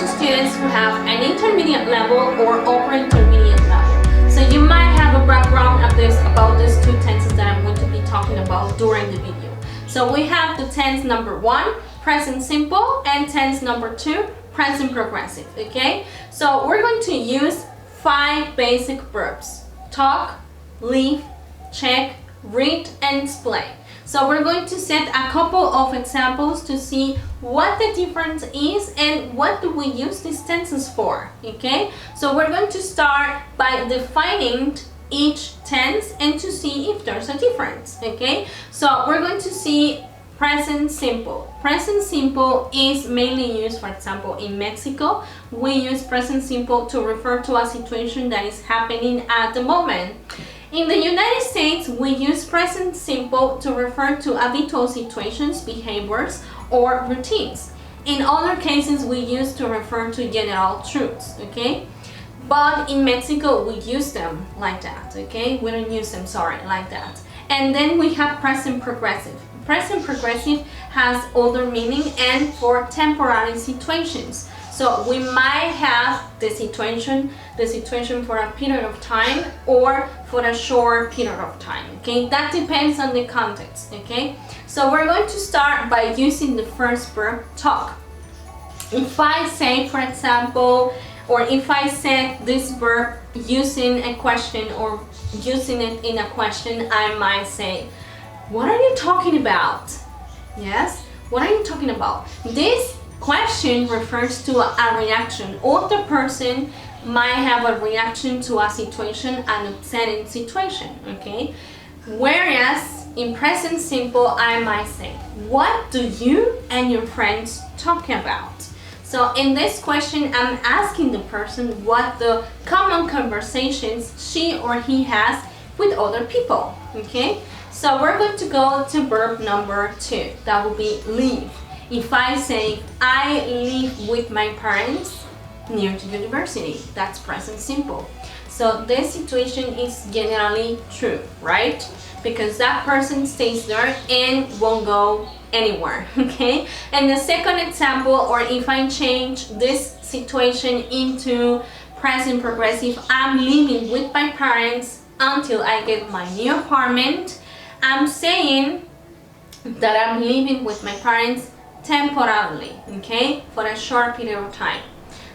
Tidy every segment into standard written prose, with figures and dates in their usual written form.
to students who have an intermediate level or upper intermediate level. So you might have a background of this about these two tenses that I'm going to be talking about during the video. So we have the tense number 1, present simple, and tense number 2, present progressive. Okay, so we're going to use 5 basic verbs: talk, leave, check, read, and explain. So we're going to set a couple of examples to see what the difference is and what do we use these tenses for. Okay, so we're going to start by defining each tense and to see if there's a difference. Okay, so we're going to see present simple. Present simple is mainly used, for example, in Mexico. We use present simple to refer to a situation that is happening at the moment. In the United States, we use present simple to refer to habitual situations, behaviors, or routines. In other cases, we use to refer to general truths, okay? But in Mexico, we use them like that, okay? We don't use them, like that. And then we have present progressive. Present progressive has other meaning and for temporary situations. So we might have the situation for a period of time or for a short period of time. Okay, that depends on the context. Okay, so we're going to start by using the first verb, talk. If I say, for example, or if I said this verb using a question or using it in a question, I might say, "What are you talking about?" Yes, what are you talking about? This question refers to a reaction. Other person might have a reaction to a situation, an upsetting situation, okay? Whereas in present simple, I might say, "What do you and your friends talk about?" So in this question, I'm asking the person what the common conversations she or he has with other people, okay? So we're going to go to verb number 2. That will be leave. If I say, "I live with my parents near the university," that's present simple. So this situation is generally true, right? Because that person stays there and won't go anywhere, okay? And the second example, or if I change this situation into present progressive, I'm living with my parents until I get my new apartment. I'm saying that I'm living with my parents temporarily, okay, for a short period of time.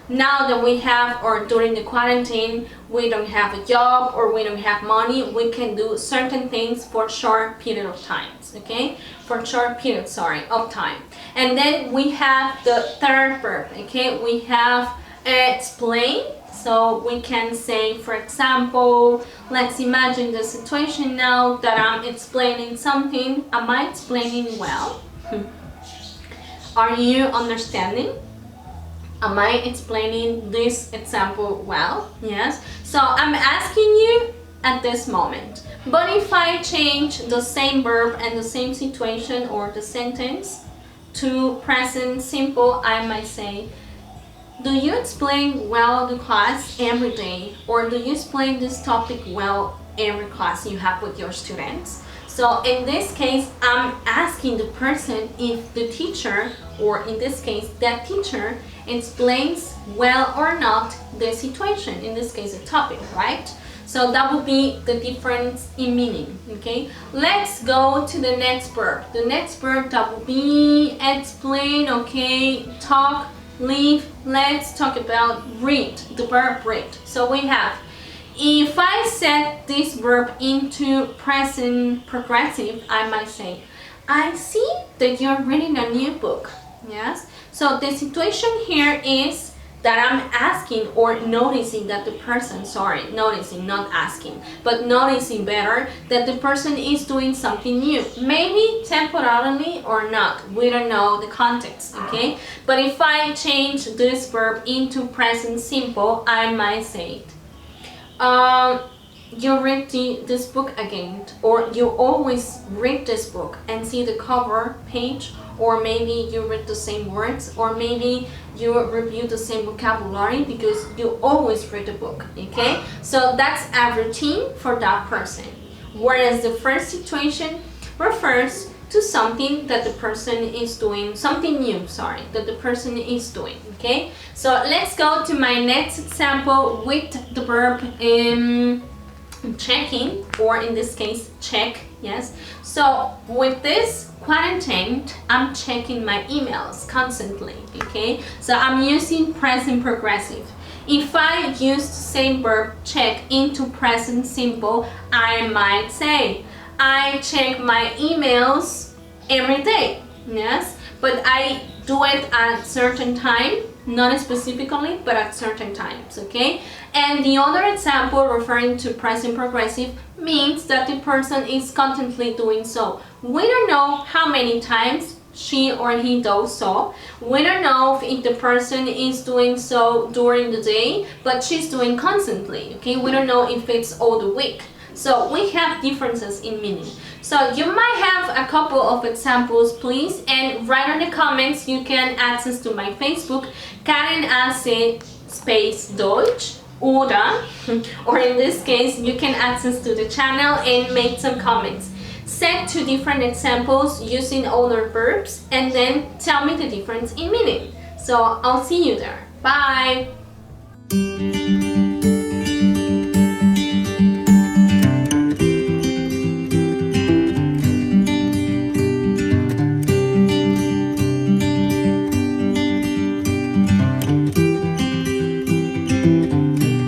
Now that we have, or during the quarantine, we don't have a job or we don't have money, we can do certain things for short period of times, okay, for short period, of time. And then we have the third verb, okay, we have explain. So we can say, for example, let's imagine the situation now that I'm explaining something. Am I explaining well? Are you understanding? Am I explaining this example well? Yes. So I'm asking you at this moment. But if I change the same verb and the same situation or the sentence to present simple, I might say, "Do you explain well the class every day?" Or "Do you explain this topic well every class you have with your students?" So in this case, I'm asking the person if the teacher, or in this case, that teacher, explains well or not the situation, in this case, the topic, right? So that would be the difference in meaning, okay? Let's go to the next verb. The next verb, that will be explain, okay, talk, leave. Let's talk about read, the verb read. So we have, if I set this verb into present progressive, I might say, "I see that you're reading a new book." Yes. So the situation here is that I'm asking or noticing that the person, noticing, not asking, but noticing better that the person is doing something new. Maybe temporarily or not. We don't know the context, okay? But if I change this verb into present simple, I might say, "You read this book again," or "You always read this book and see the cover page," or maybe you read the same words, or maybe you review the same vocabulary because you always read the book, okay? So that's a routine for that person. Whereas the first situation refers to something that the person is doing, something new, sorry, that the person is doing, okay? So let's go to my next example with the verb checking, or in this case, check, yes? So with this quarantine, I'm checking my emails constantly, okay? So I'm using present progressive. If I use the same verb check into present simple, I might say, I check my emails every day, yes? But I do it at certain time, not specifically, but at certain times, okay? And the other example referring to present progressive means that the person is constantly doing so. We don't know how many times she or he does so. We don't know if the person is doing so during the day, but she's doing constantly, okay? We don't know if it's all the week. So we have differences in meaning. So you might have a couple of examples, please, and write in the comments. You can access to my Facebook, Karen Ace space Deutsch, oder, or in this case, you can access to the channel and make some comments. Set 2 different examples using other verbs, and then tell me the difference in meaning. So I'll see you there. Bye!